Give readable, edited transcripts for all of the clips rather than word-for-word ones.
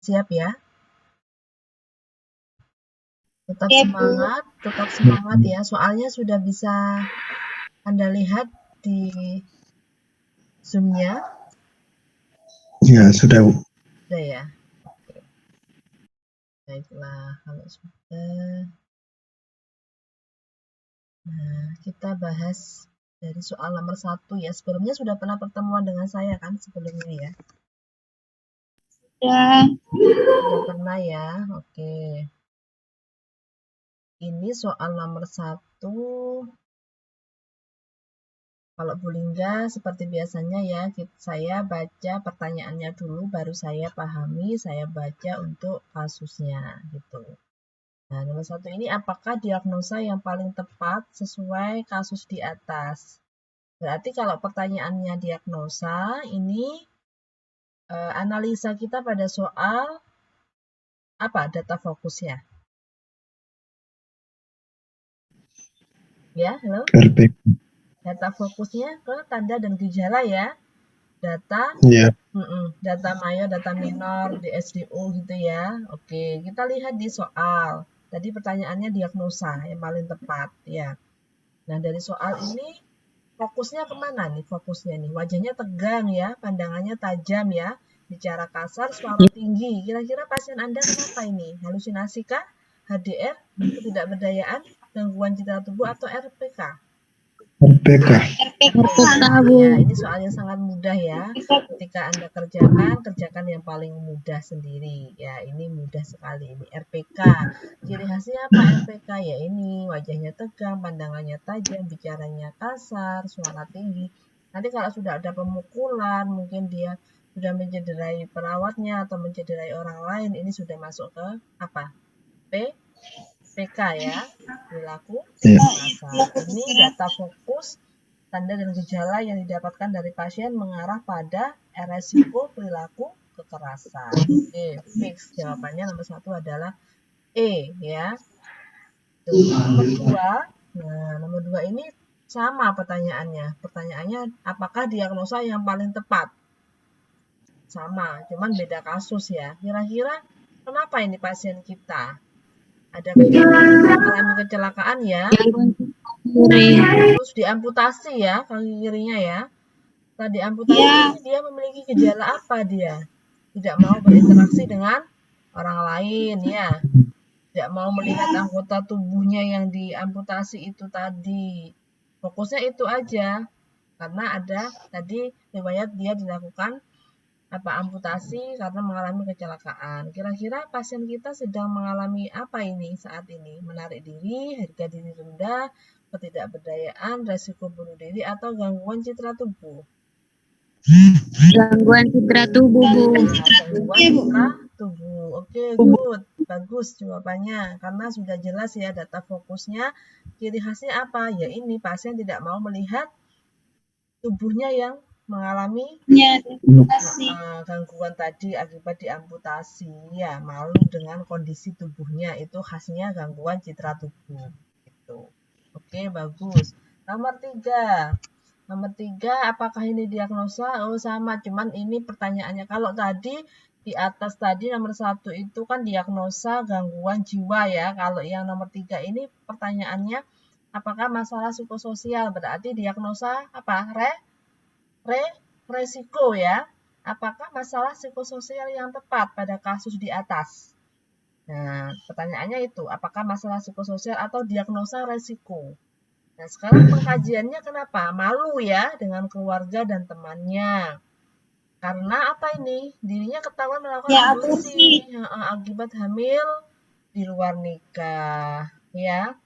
Siap ya? Tetap Oke, Bu. semangat ya. Soalnya sudah bisa Anda lihat di Zoom-nya. Ya, sudah, Bu. Sudah ya? Oke. Baiklah, kalau sudah. Nah, kita bahas dari soal nomor 1 ya. Sebelumnya sudah pernah pertemuan dengan saya kan sebelum ini ya? Ya. Sudah pernah ya? Oke. Ini soal nomor 1. Kalau Bu Lingga seperti biasanya ya, saya baca pertanyaannya dulu, baru saya pahami, saya baca untuk kasusnya gitu. Nah, nomor 1 ini apakah diagnosa yang paling tepat sesuai kasus di atas? Berarti kalau pertanyaannya diagnosa, ini analisa kita pada soal apa data fokusnya? Ya, halo? RP. Data fokusnya ke tanda dan gejala ya. Data Ya, data mayor, data minor, DSDO gitu ya. Oke, kita lihat di soal. Tadi pertanyaannya diagnosa yang paling tepat ya. Nah, dari soal ini fokusnya kemana nih fokusnya nih? Wajahnya tegang ya, pandangannya tajam ya, bicara kasar, suara tinggi. Kira-kira pasien Anda kenapa ini? Halusinasi kah? HDR? Ketidakberdayaan? Gangguan citra tubuh atau RPK? RPK. RPK. Ya, ini soal yang sangat mudah ya. Ketika Anda kerjakan yang paling mudah sendiri. Ya, ini mudah sekali. Ini RPK. Ciri khasnya apa RPK? Ya ini, wajahnya tegang, pandangannya tajam, bicaranya kasar, suara tinggi. Nanti kalau sudah ada pemukulan, mungkin dia sudah mencederai perawatnya atau mencederai orang lain, ini sudah masuk ke apa? PK ya, perilaku Ya. kasar. Ini data fokus tanda dan gejala yang didapatkan dari pasien mengarah pada resiko perilaku kekerasan. Oke, fix jawabannya nomor 1 adalah E ya. Tuh, nomor 2 ini sama pertanyaannya. Pertanyaannya apakah diagnosa yang paling tepat? Sama, cuman beda kasus ya. Kira-kira kenapa ini pasien kita? Ada mengalami kecelakaan ya. Terus diamputasi ya kaki kirinya ya. Setelah diamputasi ini dia memiliki gejala apa dia? Tidak mau berinteraksi dengan orang lain ya. Tidak mau melihat anggota tubuhnya yang diamputasi itu tadi. Fokusnya itu aja. Karena ada tadi riwayat dia dilakukan amputasi karena mengalami kecelakaan. Kira-kira pasien kita sedang mengalami apa ini saat ini? Menarik diri, harga diri rendah, ketidakberdayaan, resiko bunuh diri, atau gangguan citra tubuh? Gangguan citra tubuh, Bu. Gangguan citra tubuh. Oke, good. Bagus jawabannya. Karena sudah jelas ya data fokusnya. Ciri khasnya apa? Ya ini, pasien tidak mau melihat tubuhnya yang mengalami gangguan tadi akibat diamputasi. Ya, malu dengan kondisi tubuhnya. Itu khasnya gangguan citra tubuh. Gitu. Oke, bagus. Nomor 3. Nomor 3, apakah ini diagnosa? Oh, sama. Cuman ini pertanyaannya. Kalau tadi di atas tadi nomor 1 itu kan diagnosa gangguan jiwa ya. Kalau yang nomor 3 ini pertanyaannya apakah masalah psikososial? Berarti diagnosa apa? Resiko ya. Apakah masalah psikososial yang tepat pada kasus di atas? Nah, pertanyaannya itu, apakah masalah psikososial atau diagnosa resiko? Nah, sekarang pengkajiannya kenapa? Malu ya dengan keluarga dan temannya. Karena apa ini? Dirinya ketahuan melakukan aborsi akibat hamil di luar nikah. Ya,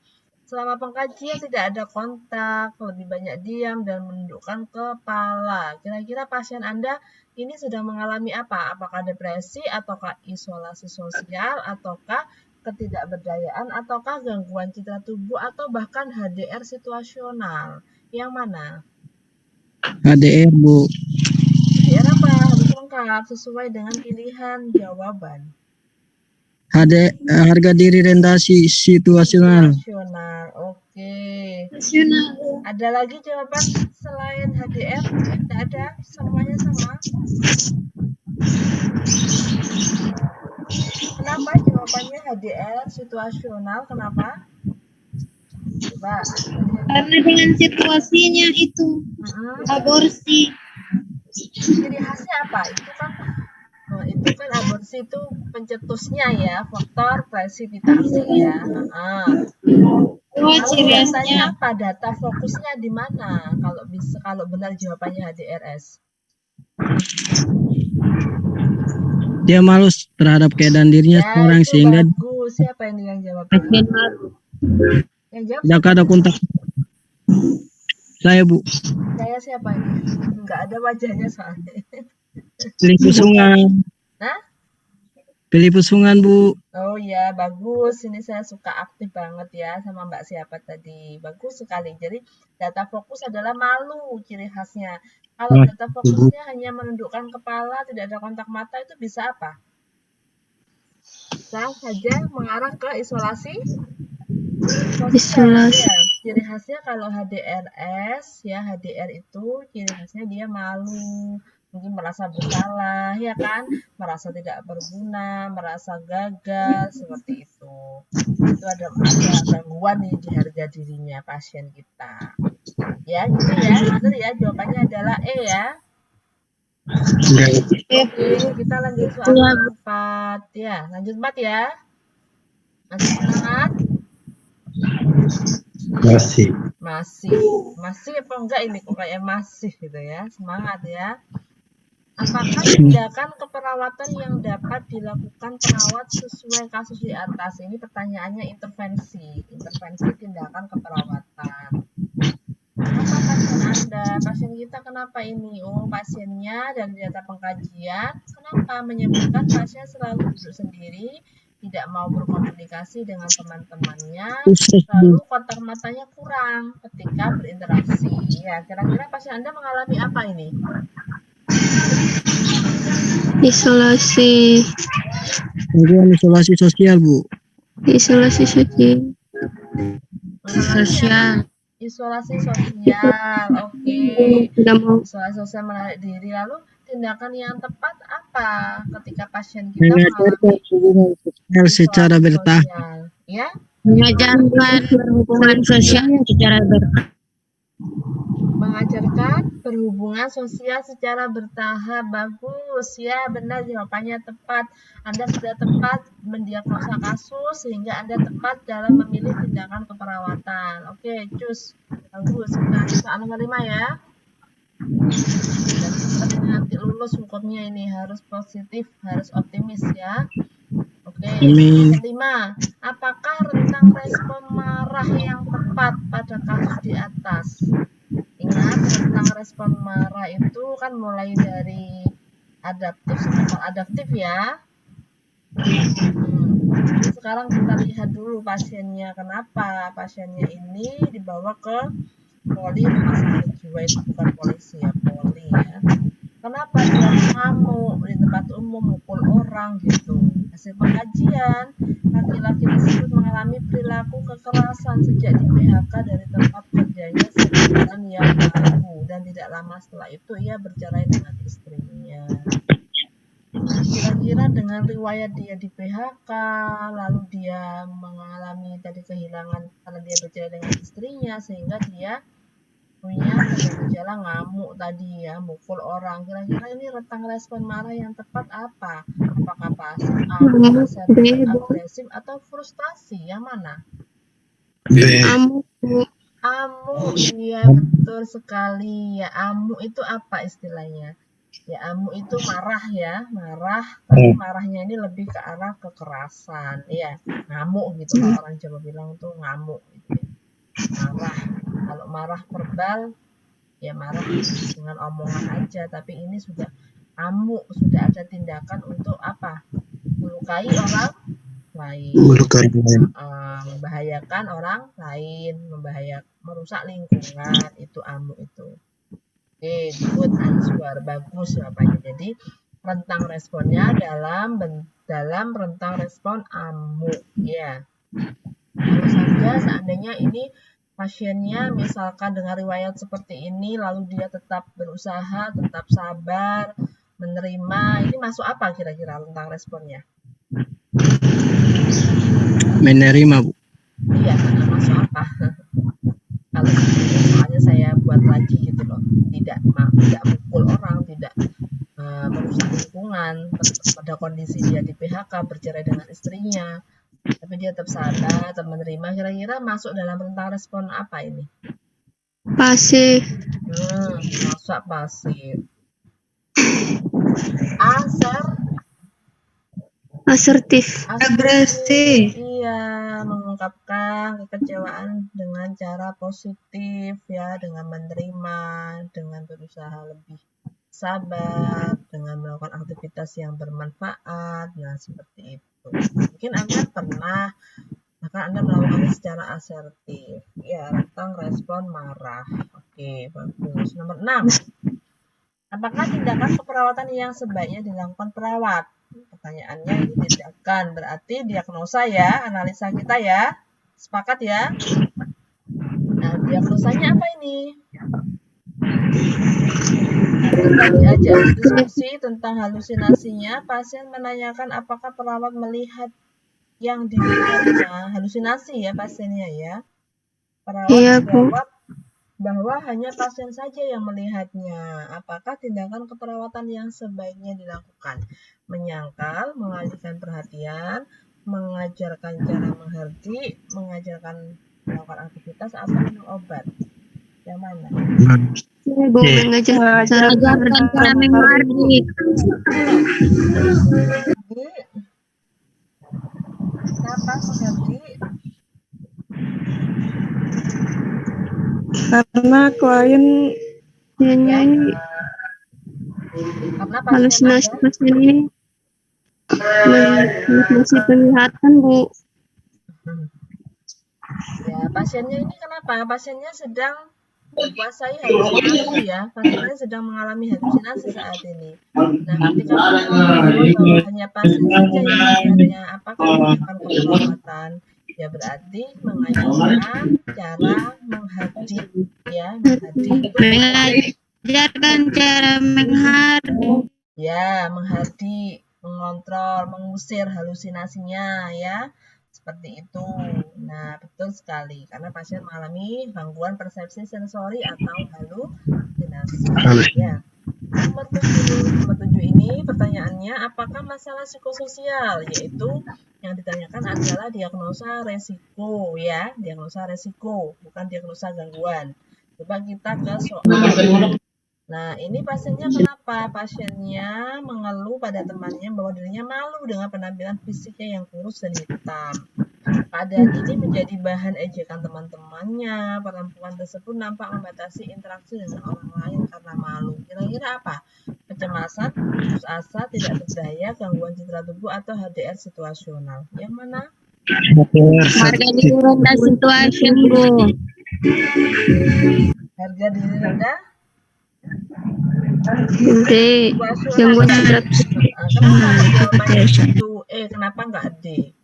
selama pengkajian tidak ada kontak, lebih banyak diam dan menundukkan kepala. Kira-kira pasien Anda ini sedang mengalami apa? Apakah depresi, ataukah isolasi sosial, ataukah ketidakberdayaan, ataukah gangguan citra tubuh, atau bahkan HDR situasional? Yang mana? HDR, Bu. HDR apa? Harus lengkap sesuai dengan pilihan jawaban. Harga diri rendah situasional. Oke. Ada lagi jawaban selain HDR? Tidak ada? Semuanya sama? jawabannya HDR situasional. Kenapa? Coba. Karena dengan situasinya itu aborsi. Ciri khasnya apa? Itu kan aborsi itu pencetusnya ya, faktor presipitasi ya. Lalu datanya apa? Data fokusnya di mana? Kalau benar jawabannya HDRS. Dia malu terhadap keadaan dirinya Ya, sekarang itu sehingga bagus. Siapa ini yang jawabnya? Yang jawab tidak ada kontak. Saya, Bu. Saya siapa ini? Nggak ada wajahnya soalnya. Pilih Pusungan. Hah? Pilih Pusungan, Bu. Oh ya, bagus. Ini saya suka aktif banget ya sama Mbak siapa tadi. Bagus sekali. Jadi data fokus adalah malu ciri khasnya. Kalau data fokusnya hanya menundukkan kepala, tidak ada kontak mata, itu bisa apa? Bisa saja mengarah ke isolasi sosial. Ya. Ciri khasnya kalau HDRS, ya HDR itu ciri khasnya dia malu, mungkin merasa bersalah, ya kan? Merasa tidak berguna, merasa gagal, seperti itu. Itu ada gangguan nih di harga dirinya pasien kita. Ya, gitu ya. Benar ya, jawabannya adalah E ya. Oke, kita lanjut soal 4. Ya, lanjut 4 ya. Masih semangat? Masih apa enggak ini kok kayak masih gitu ya. Semangat ya. Apakah tindakan keperawatan yang dapat dilakukan perawat sesuai kasus di atas? Ini pertanyaannya intervensi tindakan keperawatan. Apa pasien Anda? Pasien kita kenapa ini? Oh, pasiennya dari data pengkajian, kenapa menyebutkan pasien selalu duduk sendiri, tidak mau berkomunikasi dengan teman-temannya, lalu kontak matanya kurang ketika berinteraksi. Ya, kira-kira pasien Anda mengalami apa ini? Isolasi sosial, Bu. Isolasi sosial. Isolasi sosial, oke. Isolasi sosial menarik diri. Lalu tindakan yang tepat apa ketika pasien kita mengalami hubungan sosial secara bertahap? Ya? Mengajarkan hubungan sosial secara bertahap. Mengajarkan berhubungan sosial secara bertahap. Bagus ya, benar, jawabannya tepat. Anda sudah tepat mendiagnosa kasus sehingga Anda tepat dalam memilih tindakan keperawatan. Oke, cus. Bagus. Kita soal nomor 5 ya. Dan nanti lulus hukumnya ini harus positif, harus optimis ya. Oke, yang kelima, apakah rentang respon marah yang tepat pada kasus di atas? Ingat, rentang respon marah itu kan mulai dari adaptif sampai adaptif ya. Sekarang kita lihat dulu pasiennya. Kenapa pasiennya ini dibawa ke poli rumah sakit jiwa, itu bukan polisi ya, poli ya. Kenapa dia ngamuk di tempat umum, mukul orang gitu? Hasil pengkajian, laki-laki tersebut mengalami perilaku kekerasan sejak di PHK dari tempat kerjanya sebulan yang lalu, dan tidak lama setelah itu ia bercerai dengan istrinya. Kira-kira dengan riwayat dia di PHK, lalu dia mengalami tadi kehilangan karena dia bercerai dengan istrinya, sehingga dia punya gejala ngamuk tadi ya, mukul orang. Kira-kira ini rentang respon marah yang tepat apa? Apakah pasif, agresif, atau frustasi? Yang mana? Amuk, iya betul sekali ya. Amuk itu apa istilahnya? Ya, amuk itu marah ya, tapi marahnya ini lebih ke arah kekerasan. Ya, ngamuk gitu, kalau orang Jawa bilang tuh ngamuk gitu ya. Marah. Kalau marah verbal, ya marah dengan omongan aja, tapi ini sudah amuk, sudah ada tindakan untuk apa? Melukai orang lain, membahayakan orang lain, merusak lingkungan, itu amuk itu. Oke, good answer, bagus jawabannya. Jadi rentang responnya dalam rentang respon amuk ya. Kalau saja seandainya ini pasiennya misalkan dengan riwayat seperti ini, lalu dia tetap berusaha, tetap sabar, menerima, ini masuk apa kira-kira rentang responnya? menerima, Bu. Iya, karena masuk apa? Kalau sebelumnya soalnya saya buat lagi gitu loh, tidak mukul orang, tidak merusak lingkungan, pada kondisi dia di PHK, bercerai dengan istrinya, tapi dia tetap sabar, tetap menerima. Kira-kira masuk dalam rentang respon apa ini? Pasif. Masa pasif. Asertif. Agresif. Iya, mengungkapkan kekecewaan dengan cara positif ya, dengan menerima, dengan berusaha lebih sabar, dengan melakukan aktivitas yang bermanfaat. Nah, seperti itu. Mungkin Anda pernah, maka Anda melakukannya secara asertif. Ya, rentang respon marah. Oke, bagus. Nomor 6. Apakah tindakan keperawatan yang sebaiknya dilakukan perawat? Pertanyaannya ini tindakan, berarti diagnosa ya, analisa kita ya. Sepakat ya? Nah, diagnosanya apa ini? Ketika diajak diskusi tentang halusinasinya, pasien menanyakan apakah perawat melihat yang dilihatnya, halusinasi ya pasiennya ya. Perawat menjawab bahwa hanya pasien saja yang melihatnya. Apakah tindakan keperawatan yang sebaiknya dilakukan? Menyangkal, mengalihkan perhatian, mengajarkan cara menghardi, mengajarkan melakukan aktivitas, atau minum obat? Yang mana? Mengajarkan cara menghardi. Kenapa menghardi? Karena klien nyanyi Karena halusinasi pasien ini halusinasi penglihatan, Bu. Ya, pasiennya ini kenapa? Pasiennya sedang menguasai halusinasi ya. Pasiennya sedang mengalami halusinasi saat ini. Nah, ketika menjawab bahwa hanya pasien saja yang melihatnya, apakah tindakan keperawatan? Ya berarti mengajarkan cara menghardi ya, menghardi itu mengajarkan cara menghardi. Ya, menghardi, mengontrol, mengusir halusinasinya ya. Seperti itu. Nah, betul sekali karena pasien mengalami gangguan persepsi sensori atau halusinasi. Ya. Nomor 7 ini pertanyaannya, apakah masalah psikososial? Yaitu yang ditanyakan adalah diagnosa resiko ya, diagnosa resiko, bukan diagnosa gangguan. Coba kita ke soal. Nah, ini pasiennya kenapa? Pasiennya mengeluh pada temannya bahwa dirinya malu dengan penampilan fisiknya yang kurus dan hitam. Keadaan ini menjadi bahan ejekan teman-temannya. Perempuan tersebut nampak membatasi interaksi dengan orang lain karena malu. Kira-kira apa? Kecemasan, putus asa, tidak berdaya, gangguan citra tubuh, atau HDR situasional? Yang mana? Harga diri rendah situation, Bu. Harga diri rendah? D. Gangguan citra tubuh. Kenapa jawabannya itu? Kenapa enggak D?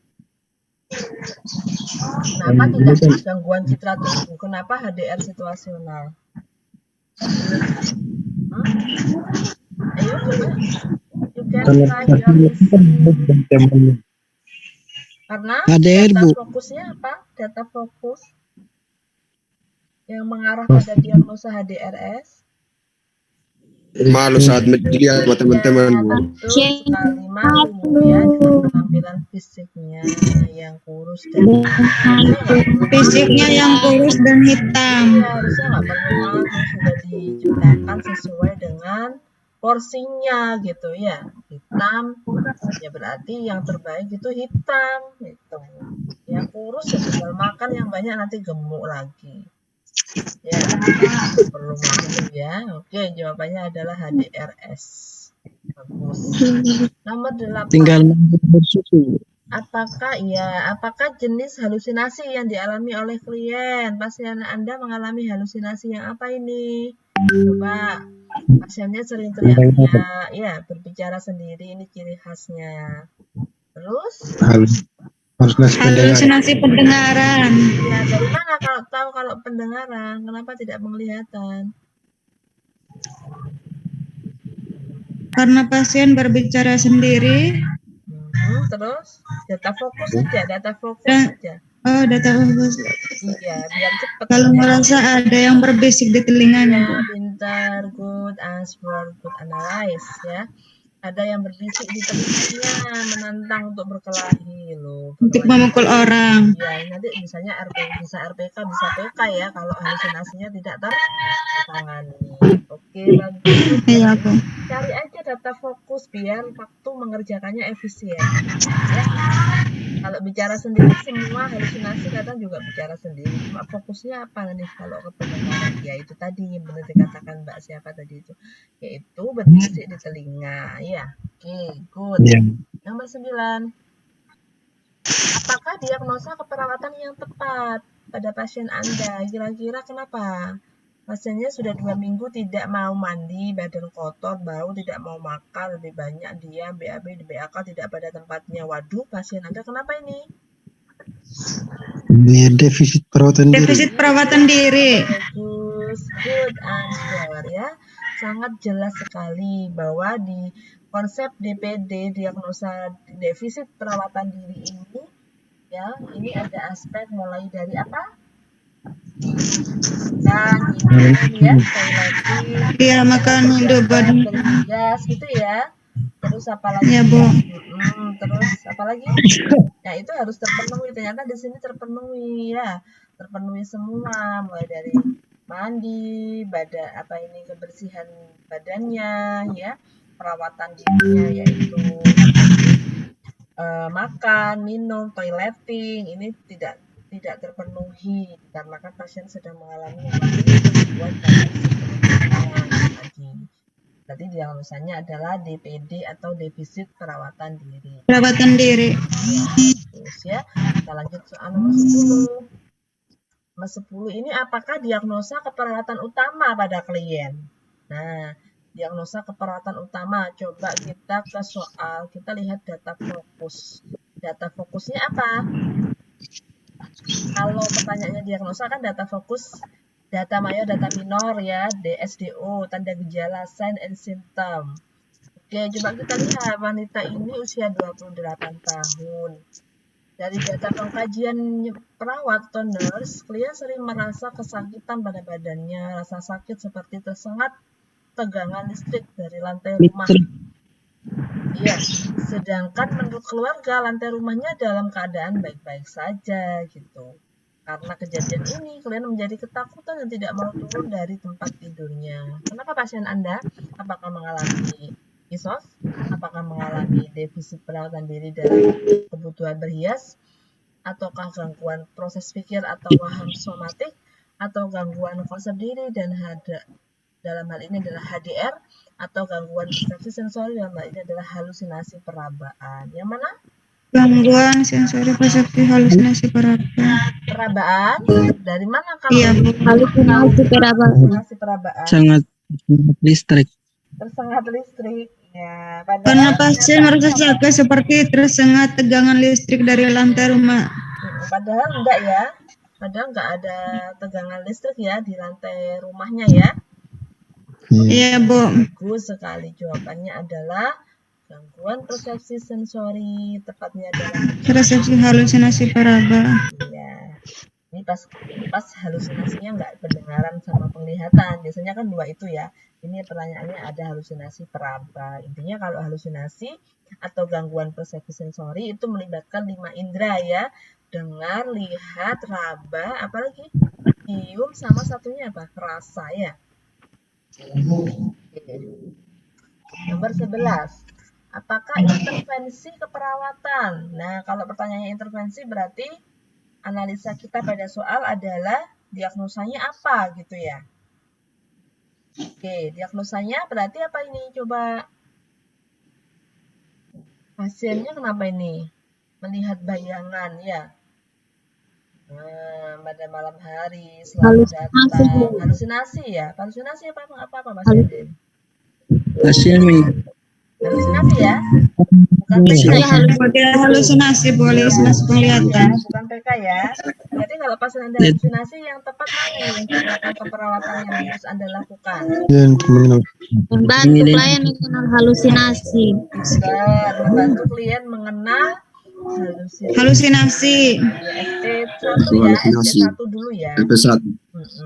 Kenapa tidak gangguan citra tubuh? Kenapa HDR situasional? Ayo coba. You can try your listening. Karena HDR, data Bu. fokusnya apa? Data fokus yang mengarah pada diagnosa HDRS. Malu saat dilihat sama teman-teman, Bu. Betul sekali, malu ya dengan penampilan fisiknya yang kurus dan hitam. Iya, harusnya nggak perlu malu, sudah diciptakan sesuai dengan porsinya gitu ya. Hitam ya berarti yang terbaik itu hitam gitu. Yang kurus ya tinggal makan yang banyak nanti gemuk lagi. Ya, perlu malu ya. Oke, jawabannya adalah HDRS. Bagus. Nomor 8. Tinggal bersusu. Apakah jenis halusinasi yang dialami oleh klien? Pasien Anda mengalami halusinasi yang apa ini? Coba, pasiennya sering teriak-teriak, ya, berbicara sendiri, ini ciri khasnya. Terus? Halusinasi pendengaran. Ya, dari mana kalau tahu kalau pendengaran? Kenapa tidak penglihatan? Karena pasien berbicara sendiri, Terus data fokus saja, data fokus Dan- saja. Oh, data fokus. Iya, biar cepat. Kalau merasa ada yang berbisik di telinganya, Bu. Ya, pintar, good answer, good analyze ya. Ada yang berbisik di telinganya, menantang untuk berkelahi loh. Untuk Berkelahi. memukul orang. Ya, nanti misalnya bisa RPK, bisa PK ya kalau halusinasinya tidak tertangani. Oke, bagus. Iya, Bu. Cari aja data fokus biar waktu mengerjakannya efisien. Ya. Kalau bicara sendiri semua halusinasi kadang juga bicara sendiri. Cuma fokusnya apa nih kalau ke pendengaran? Ya itu tadi yang benar dikatakan Mbak siapa tadi itu, yaitu berbisik di telinga. Ya, oke, good. Ya. Nomor 9. Apakah diagnosa keperawatan yang tepat pada pasien Anda? Kira-kira kenapa? Pasiennya sudah 2 minggu tidak mau mandi, badan kotor, bau, tidak mau makan, lebih banyak diam, BAB, BAK tidak pada tempatnya. Waduh, pasien Anda kenapa ini? Ini defisit perawatan diri. Defisit perawatan diri. Bagus, good answer ya. Sangat jelas sekali bahwa di konsep DPD, diagnosa defisit perawatan diri ini, ya, ini ada aspek mulai dari apa? Makan, minum, ya, toileting, Iya, makan, minum, badan. berhias gitu ya. Terus apa lagi? Iya, Bu. Terus apa lagi? Nah, itu harus terpenuhi. Ternyata di sini terpenuhi ya. Terpenuhi semua, mulai dari mandi, kebersihan badannya ya, perawatan dirinya yaitu makan, minum, toileting, ini tidak terpenuhi dikarenakan pasien sedang mengalami gangguan tadi. Berarti diagnosanya adalah DPD atau defisit perawatan diri. Perawatan diri. Terus ya, kita lanjut soal nomor 10. Nomor 10 ini apakah diagnosa keperawatan utama pada klien? Nah, diagnosa keperawatan utama. Coba kita ke soal, kita lihat data fokus. Data fokusnya apa? Kalau pertanyaannya diagnosa kan data fokus, data mayor, data minor ya, DSDO, tanda gejala, sign and symptom. Oke, coba kita lihat wanita ini usia 28 tahun. Dari data pengkajian perawat atau nurse, klien sering merasa kesakitan pada badannya, rasa sakit seperti tersengat tegangan listrik dari lantai rumah. Iya, sedangkan menurut keluarga lantai rumahnya dalam keadaan baik-baik saja gitu. Karena kejadian ini, klien menjadi ketakutan dan tidak mau turun dari tempat tidurnya. Kenapa pasien Anda? Apakah mengalami ISOS? Apakah mengalami defisit perawatan diri dalam kebutuhan berhias? Ataukah gangguan proses pikir atau waham somatik? Atau gangguan konsep diri dan dalam hal ini adalah HDR? Atau gangguan persepsi sensori dalam hal ini adalah halusinasi perabaan? Yang mana? Gangguan sensori persepsi halusinasi perabaan. Perabaan? Dari mana kalau? Iya, Bu. Halusinasi perabaan. Halusinasi perabaan. Sangat listrik. Tersengat listrik. Ya, Karena pasien merasa sakit seperti tersengat tegangan listrik dari lantai rumah. Padahal enggak ya. Padahal enggak ada tegangan listrik ya di lantai rumahnya ya. Iya, Bu. Bagus sekali. Jawabannya adalah gangguan persepsi sensori, tepatnya adalah Persepsi halusinasi perabaan. ya. Ini pas halusinasinya enggak pendengaran sama penglihatan. Biasanya kan dua itu ya. Ini pertanyaannya ada halusinasi peraba. Intinya kalau halusinasi atau gangguan persepsi sensori itu melibatkan 5 indera ya. Dengar, lihat, raba, apalagi cium, sama satunya apa? Rasa ya. Nomor 11. Apakah intervensi keperawatan? Nah, kalau pertanyaannya intervensi berarti analisa kita pada soal adalah diagnosanya apa gitu ya. Oke, diagnosanya berarti apa ini? Coba pasiennya kenapa ini? Melihat bayangan ya. Nah, pada malam hari selalu datang. Halusinasi ya? Halusinasi apa pasien? Pasien Halusinasi ya, bukan PK Iya. ya. Model halusinasi, Bu, halusinasi penglihatan. Ya, bukan PK ya. Berarti kalau pasien Anda halusinasi yang tepat mana ini yang keperawatan yang harus Anda lakukan? Membantu klien mengenal halusinasi. Benar, membantu klien mengenal halusinasi. Halusinasi. Ya, ST1 ya, ST1 dulu ya. SP1.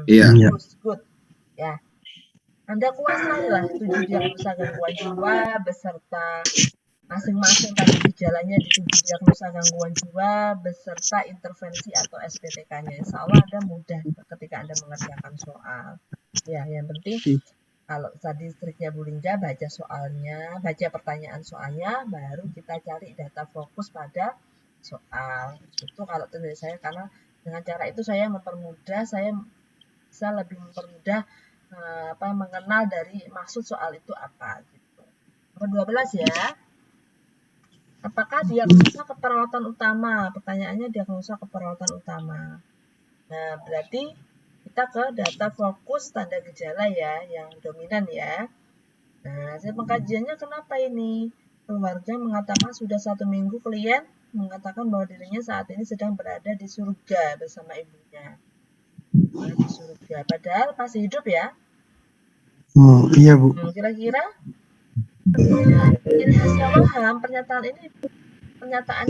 Iya. Good. Ya. Anda kuasailah 7 diagnosa gangguan jiwa beserta masing-masing tadi gejalanya di 7 diagnosa gangguan jiwa beserta intervensi atau SPTK-nya. Insya Allah Anda mudah ketika Anda mengerjakan soal. Ya, yang penting kalau tadi triknya Bu Linda, baca soalnya, baca pertanyaan soalnya, baru kita cari data fokus pada soal. Itu kalau dari saya, karena dengan cara itu saya mempermudah, saya bisa lebih mempermudah mengenal dari maksud soal itu apa gitu. Nomor 12 ya. Apakah diagnosa keperawatan utama? Pertanyaannya diagnosa keperawatan utama. Nah, berarti kita ke data fokus tanda gejala ya, yang dominan ya. Nah, hasil pengkajiannya kenapa ini? Keluarga mengatakan sudah 1 minggu klien mengatakan bahwa dirinya saat ini sedang berada di surga bersama ibunya. Di surga, padahal masih hidup ya. Oh, iya Bu. Kira-kira ciri khasnya waham, pernyataan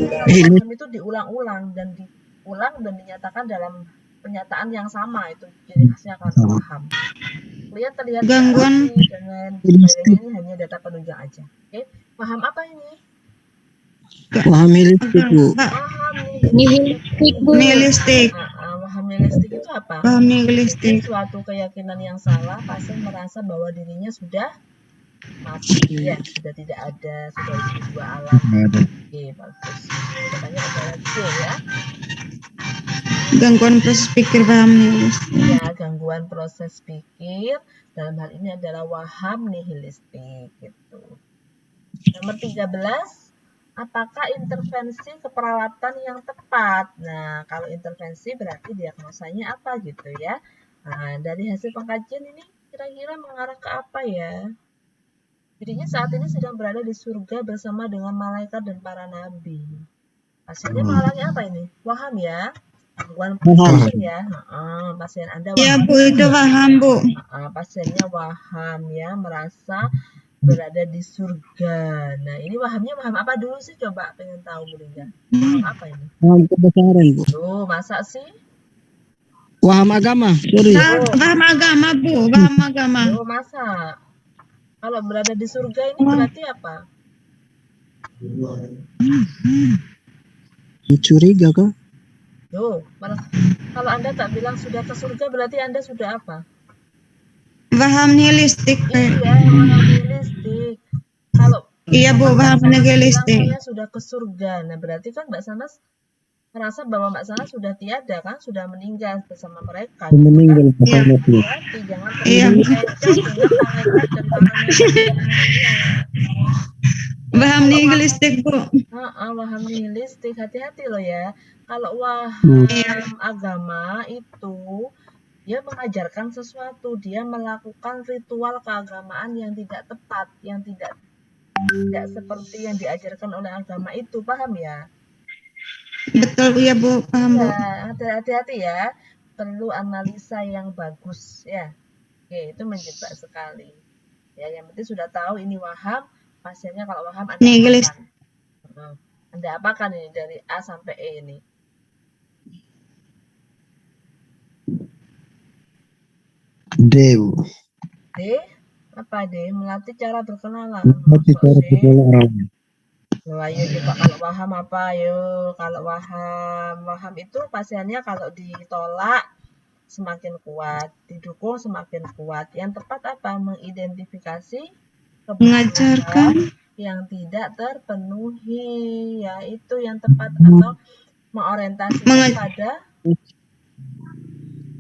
waham itu diulang-ulang dan dinyatakan dalam pernyataan yang sama, itu ciri khasnya kalau waham. Klien terlihat Gangguan dengan sebagainya, ini hanya data penunjang aja. Oke, waham apa ini? Waham nihilistik Bu. Waham Nihilistik, Bu. nihilistik. Waham nihilistik itu apa? Paham nihilistik. Suatu keyakinan yang salah, pasien merasa bahwa dirinya sudah mati, ya, sudah tidak ada, sudah di dua alam. Oke, bagus. Jawabannya adalah C ya. Gangguan proses pikir, paham nihilistik. Ya, gangguan proses pikir, dalam hal ini adalah waham nihilistik gitu. Nomor 13, apakah intervensi keperawatan yang tepat? Nah, kalau intervensi berarti diagnosanya apa gitu ya. Nah, dari hasil pengkajian ini kira-kira mengarah ke apa ya? Dirinya saat ini sedang berada di surga bersama dengan malaikat dan para nabi. Hasilnya mengalami apa ini? Waham ya? Gangguan pikir ya. Pasien Anda waham. Ya Bu, itu paham Bu. Pasiennya waham ya, merasa berada di surga. Nah, ini wahamnya waham apa dulu sih? Coba pengen tahu Bu Linda. Waham apa ini? Waham kebesaran Bu. Loh, masa sih? Waham agama. Sorry. Paham agama Bu, paham agama. Loh, masa? Kalau berada di surga ini berarti apa? Curiga kah? Loh, kalau Anda tak bilang sudah ke surga berarti Anda sudah apa? Paham nihilistik. Iya, waham nihilistik. Kalau Iya Bu, paham nihilistik. saya sudah ke surga. Nah, berarti kan Mbak Sanas merasa bahwa Mbak Sanas sudah tiada kan, sudah meninggal bersama mereka. Meninggal Gitu kan? Bu. Hati-hati, jangan Iya. terkaitkan dengan malaikat dan para nabi. Paham nihilistik Bu. Waham nihilistik, hati-hati loh ya. Kalau waham agama itu dia mengajarkan sesuatu, dia melakukan ritual keagamaan yang tidak tepat, yang tidak seperti yang diajarkan oleh agama itu, paham ya? Betul ya Bu, paham Bu. Ya, hati-hati ya, perlu analisa yang bagus ya. Oke, itu menjebak sekali. Ya, yang penting sudah tahu ini waham, pasiennya kalau waham Anda Nihilistik. apakan. Anda apakan ini dari A sampai E ini? D Bu. D, apa D? Melatih cara berkenalan. Melatih cara berkenalan. Ayo coba kalau waham apa? Ayo kalau waham itu pasiennya kalau ditolak semakin kuat, didukung semakin kuat. Yang tepat apa? Mengidentifikasi Mengajarkan yang tidak terpenuhi, ya itu yang tepat, atau mengorientasikan pada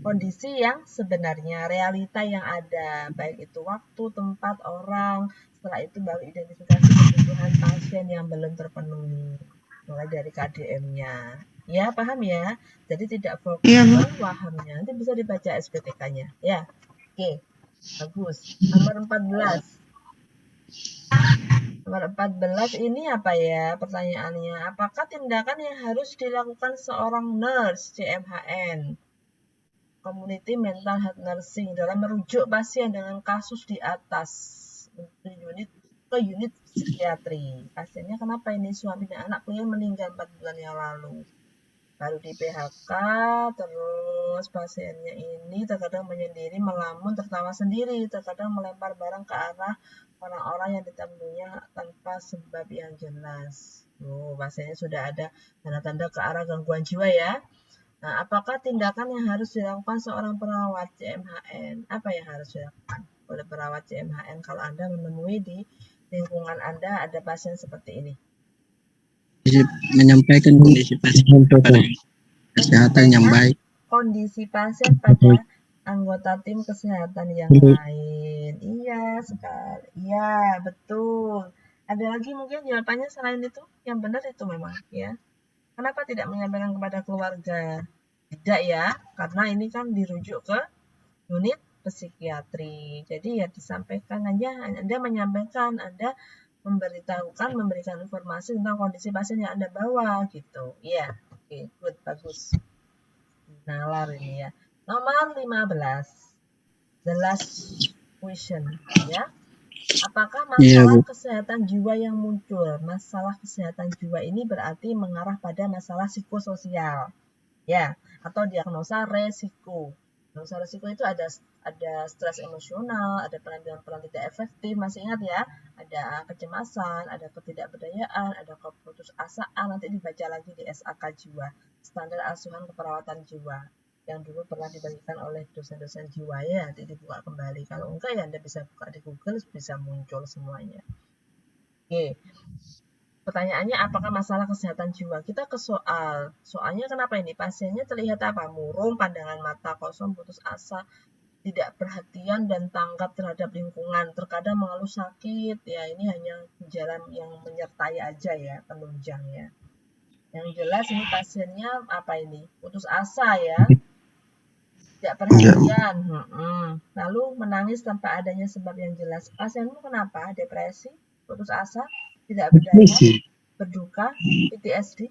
kondisi yang sebenarnya, realita yang ada, baik itu waktu, tempat, orang. Setelah itu baru identifikasi kebutuhan pasien yang belum terpenuhi, mulai dari KDM-nya. Ya, paham ya? Jadi tidak fokus ke wahamnya. Nanti bisa dibaca SPTK-nya. Ya, oke. Bagus. Nomor 14. Nomor 14 ini apa ya pertanyaannya? Apakah tindakan yang harus dilakukan seorang nurse CMHN Community Mental Health Nursing dalam merujuk pasien dengan kasus di atas ke unit psikiatri? Pasiennya kenapa ini? Suami dan anak klien meninggal 4 bulan yang lalu. Baru di PHK, terus pasiennya ini terkadang menyendiri, melamun, tertawa sendiri, terkadang melempar barang ke arah orang-orang yang ditemuinya tanpa sebab yang jelas. Pasiennya sudah ada tanda-tanda ke arah gangguan jiwa ya. Nah, apakah tindakan yang harus dilakukan seorang perawat CMHN? Apa yang harus dilakukan oleh perawat CMHN kalau Anda menemui di lingkungan Anda ada pasien seperti ini? Menyampaikan kondisi pasien pada kesehatan yang baik. Kondisi pasien pada anggota tim kesehatan yang lain. Iya sekali. Iya, betul. Ada lagi mungkin jawabannya selain itu? Yang benar itu memang ya. Kenapa tidak menyampaikan kepada keluarga? Tidak ya, karena ini kan dirujuk ke unit psikiatri. Jadi ya disampaikan aja, Anda menyampaikan, Anda memberitahukan, memberikan informasi tentang kondisi pasien yang Anda bawa gitu. Iya, oke, good, bagus. Nalar ini ya. Nomor 15. The last question ya. Apakah masalah kesehatan jiwa yang muncul? Masalah kesehatan jiwa ini berarti mengarah pada masalah psikososial. Ya, atau diagnosa resiko. Diagnosa resiko itu ada stres emosional, ada peran tidak efektif, masih ingat ya? Ada kecemasan, ada ketidakberdayaan, ada keputusasaan, nanti dibaca lagi di SAK jiwa, standar asuhan keperawatan jiwa yang dulu pernah dibagikan oleh dosen-dosen jiwa ya, nanti dibuka kembali. Kalau enggak ya Anda bisa buka di Google, bisa muncul semuanya. Oke. Pertanyaannya apakah masalah kesehatan jiwa? Kita ke soal. Soalnya kenapa ini? Pasiennya terlihat apa? Murung, pandangan mata kosong, putus asa, tidak perhatian dan tanggap terhadap lingkungan. Terkadang mengeluh sakit. Ya, ini hanya gejala yang menyertai aja ya, penunjang ya. Yang jelas ini pasiennya apa ini? Putus asa ya. Tidak perhatian. Lalu menangis tanpa adanya sebab yang jelas. Pasienmu kenapa? Depresi, putus asa, tidak berdaya, berduka, PTSD.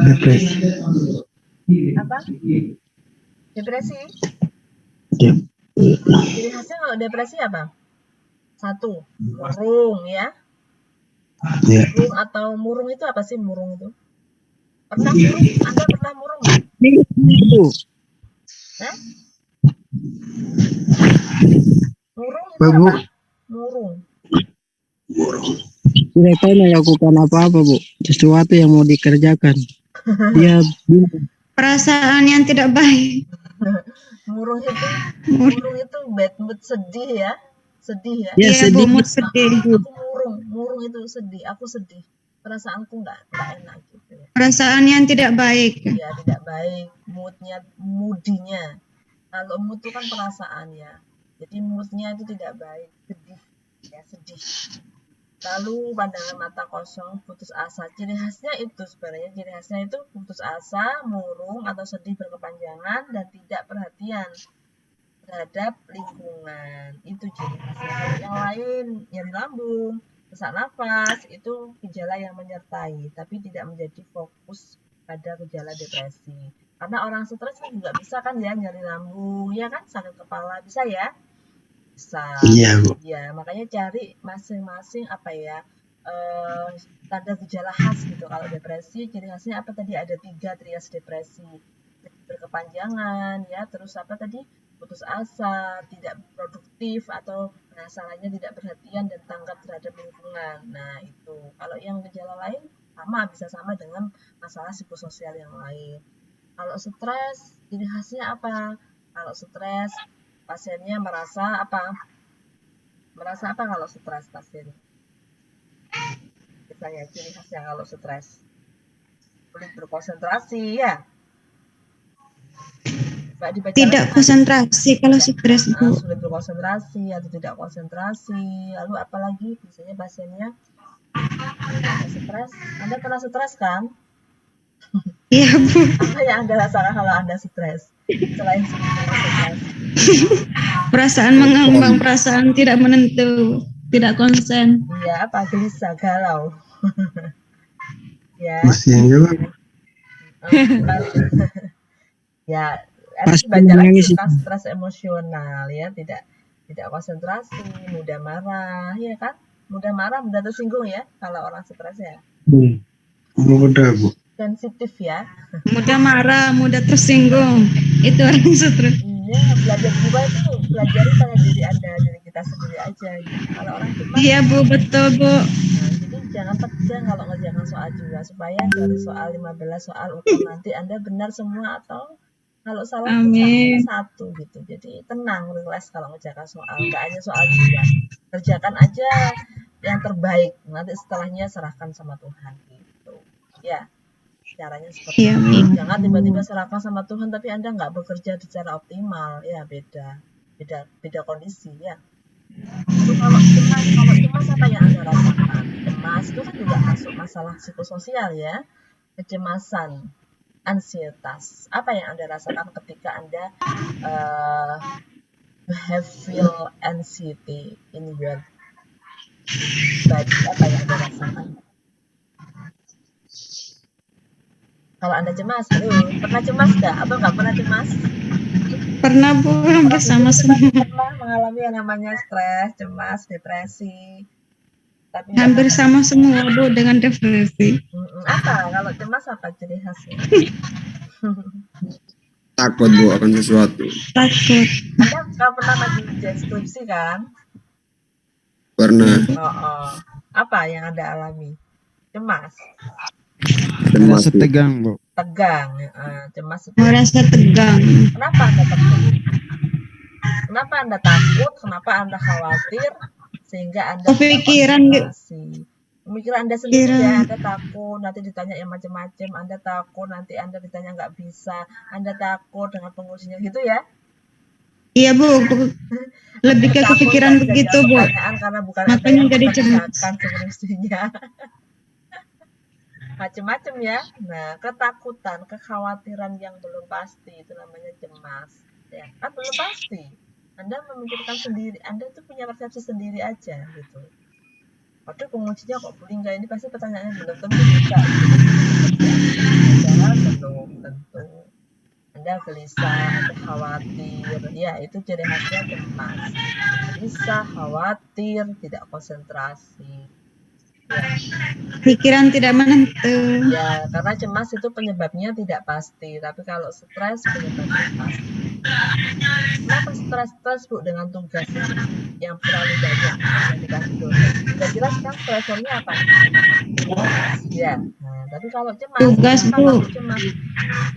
Depresi. Apa? Depresi? Ciri khasnya kalau depresi apa? 1, murung ya. Murung atau murung itu apa sih murung itu? Pernah murung? Anda pernah murung nggak? Murung itu apa? Murung. Tidak tahu melakukan apa-apa, Bu. Sesuatu yang mau dikerjakan. Dia Perasaan yang tidak baik. Murung itu bad mood, sedih ya. Sedih ya. Ya, sedih. Mood sedih. Aku murung itu sedih. Aku sedih. Perasaanku nggak enak gitu ya. Perasaan yang tidak baik. Ya, tidak baik. Moodinya. Kalau mood itu kan perasaannya. Jadi moodnya itu tidak baik. Sedih. Ya, sedih. Lalu pandangan mata kosong, putus asa. Ciri khasnya itu sebenarnya, ciri khasnya itu putus asa, murung atau sedih berkepanjangan dan tidak perhatian terhadap lingkungan. Itu ciri khasnya. Yang lain nyeri lambung, sesak nafas, itu gejala yang menyertai tapi tidak menjadi fokus pada gejala depresi. Karena orang stres kan juga bisa kan ya nyeri lambung, ya kan, sakit kepala, bisa ya? Bisa. Iya, Bu. Ya, makanya cari masing-masing apa ya, tanda gejala khas gitu. Kalau depresi, ciri khasnya apa tadi? Ada 3 trias depresi. Berkepanjangan ya, terus apa tadi? Putus asa, tidak produktif atau masalahnya tidak perhatian dan tanggap terhadap lingkungan. Nah, itu. Kalau yang gejala lain sama, bisa sama dengan masalah psikososial yang lain. Kalau stres, ciri khasnya apa? Kalau stres, pasiennya merasa apa? Merasa apa kalau stres pasien? Misalnya ciri khasnya kalau stres. Sulit berkonsentrasi ya. Tidak konsentrasi kalau stres, Bu. Sulit berkonsentrasi atau tidak konsentrasi. Lalu apalagi biasanya pasiennya stres. Anda pernah stres kan? Iya, Bu. Apa yang Anda rasakan kalau Anda stres? Selain stres. Perasaan mengambang, perasaan tidak menentu. tidak konsen. Iya, apa gelisah, galau. Ya, Pusing juga. ya, Pasti baca lagi menangis. tentang stres emosional ya, tidak konsentrasi, mudah marah, ya kan? Mudah marah, mudah tersinggung ya, kalau orang stres ya. Mudah, Bu. Sensitif ya. Mudah marah, mudah tersinggung. Itu orang stres. Iya, belajar jiwa itu pelajari pada diri Anda, diri kita sendiri aja. Gitu. Kalau orang cemas, Iya Bu, betul Bu. nah, jadi jangan tegang kalau ngerjakan soal jiwa, supaya dari soal 15 soal ukur nanti Anda benar semua, atau kalau salah Amin. satu gitu. Jadi tenang, relax kalau ngerjakan soal, nggak hanya soal jiwa. Kerjakan aja yang terbaik, nanti setelahnya serahkan sama Tuhan gitu. Ya, caranya seperti Iya, itu. Bu. Jangan tiba-tiba serahkan sama Tuhan tapi Anda nggak bekerja secara optimal. Ya, beda kondisi ya. Itu kalau cemas apa yang Anda rasakan? Cemas itu kan juga masuk masalah psikososial ya. Kecemasan, ansietas. Apa yang Anda rasakan ketika Anda have feel anxiety in your body? Apa yang Anda rasakan? Kalau Anda cemas, pernah cemas nggak? Atau nggak pernah cemas? Pernah Bu, hampir sama semua. Pernah mengalami yang namanya stres, cemas, depresi. Tapi Hampir sama semua Bu dengan depresi. Apa? Kalau cemas apa ciri khasnya? Takut, Bu, akan sesuatu. Takut. Anda nggak pernah maju ujian skripsi kan? Pernah. Oh. Apa yang Anda alami? Cemas. Merasa tegang, Bu. Tegang, cemas. Merasa tegang. Kenapa Anda tegang? Kenapa Anda takut? Kenapa Anda khawatir? Sehingga Anda Kepikiran pemikiran Anda sendiri ya. Anda takut nanti ditanya yang macam-macam. Anda takut nanti Anda ditanya nggak bisa. Anda takut dengan pengujinya gitu ya? Iya Bu, lebih ke kepikiran begitu Bu. Karena bukan makanya jadi cemas. Skripsinya. Macam-macam ya. Nah, ketakutan, kekhawatiran yang belum pasti itu namanya cemas. Ya, kan belum pasti. Anda memikirkan sendiri, Anda itu punya persepsi sendiri aja gitu. Waduh, pengujinya kok bling ini, pasti pertanyaannya belum tentu bisa. Padahal belum tentu. Anda gelisah, Anda khawatir, ya itu ciri khasnya cemas. Gelisah, khawatir, tidak konsentrasi. Pikiran tidak menentu. Ya, karena cemas itu penyebabnya tidak pasti, tapi kalau stres penyebabnya pasti. Kenapa stres Bu dengan tugas yang terlalu banyak yang dikasih dosen? Sudah jelas kan stresornya apa? Ya, nah, tapi kalau cemas, tugas Bu. Cemas,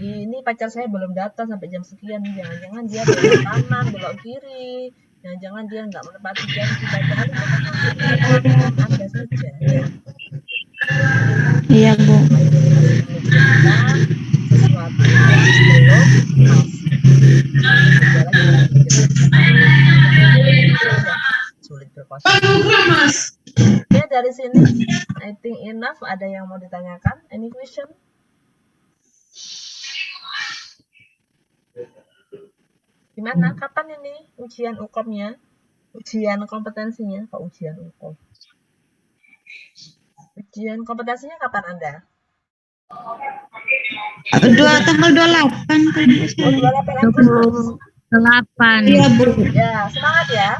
ini pacar saya belum datang sampai jam sekian, jangan-jangan dia belok kanan, belok kiri. Jangan-jangan dia nggak menepati janji, padahal itu kan Anda saja ya. Iya Bu. Sesuatu yang belum sulit berkonsentrasi. Oke, dari sini I think enough. Ada yang mau ditanyakan? Any question? Gimana? Kapan ini ujian UKOM-nya? Ujian kompetensinya? Kok ujian UKOM? Ujian kompetensinya kapan Anda? Tanggal 28 kan? 28 Agustus. 28. Iya Bu. Ya, semangat ya.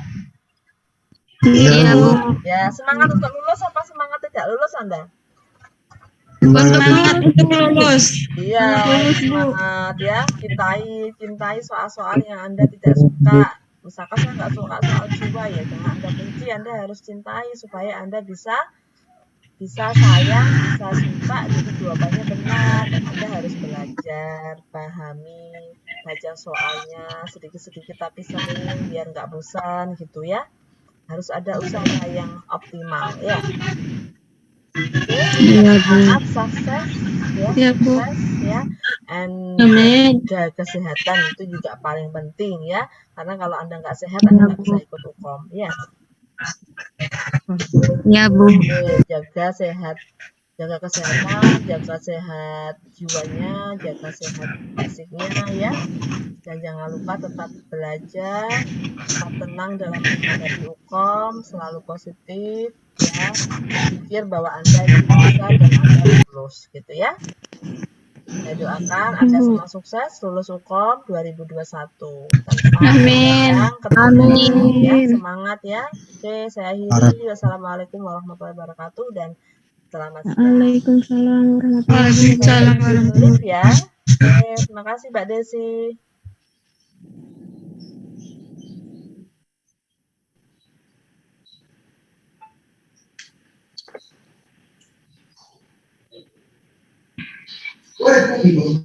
Iya Bu. Ya, semangat untuk lulus apa semangat tidak lulus Anda? Semangat untuk lulus. Iya, semangat ya. Cintai soal-soal yang Anda tidak suka. Misalkan saya nggak suka soal jiwa ya, jangan Anda benci. Anda harus cintai supaya Anda bisa sayang, bisa suka, jadi jawabannya benar. Anda harus belajar, pahami, baca soalnya sedikit-sedikit tapi sering biar nggak bosan gitu ya. Harus ada usaha yang optimal ya. Iya Bu. Sukses ya. Iya Bu. Sukses ya. And Amin. jaga kesehatan itu juga paling penting ya. Karena kalau Anda nggak sehat, Anda nggak bisa ikut UKOM ya. Iya Bu. Oke, jaga sehat Jaga kesehatan, jaga sehat jiwanya, jaga sehat fisiknya ya. Dan jangan lupa tetap belajar, tetap tenang dalam menghadapi UKOM, selalu positif ya. Pikir bahwa Anda itu bisa dan Anda lulus gitu ya. Saya doakan Anda semua sukses lulus UKOM 2021 tanpa Amin. memandang kedua Amin. ya. Semangat ya. Oke, saya akhiri. Wassalamualaikum warahmatullahi wabarakatuh dan selamat siang. Waalaikumsalam warahmatullahi Waalaikumsalam wabarakatuh. Live ya. Oke, terima kasih Mbak Desi. Wah,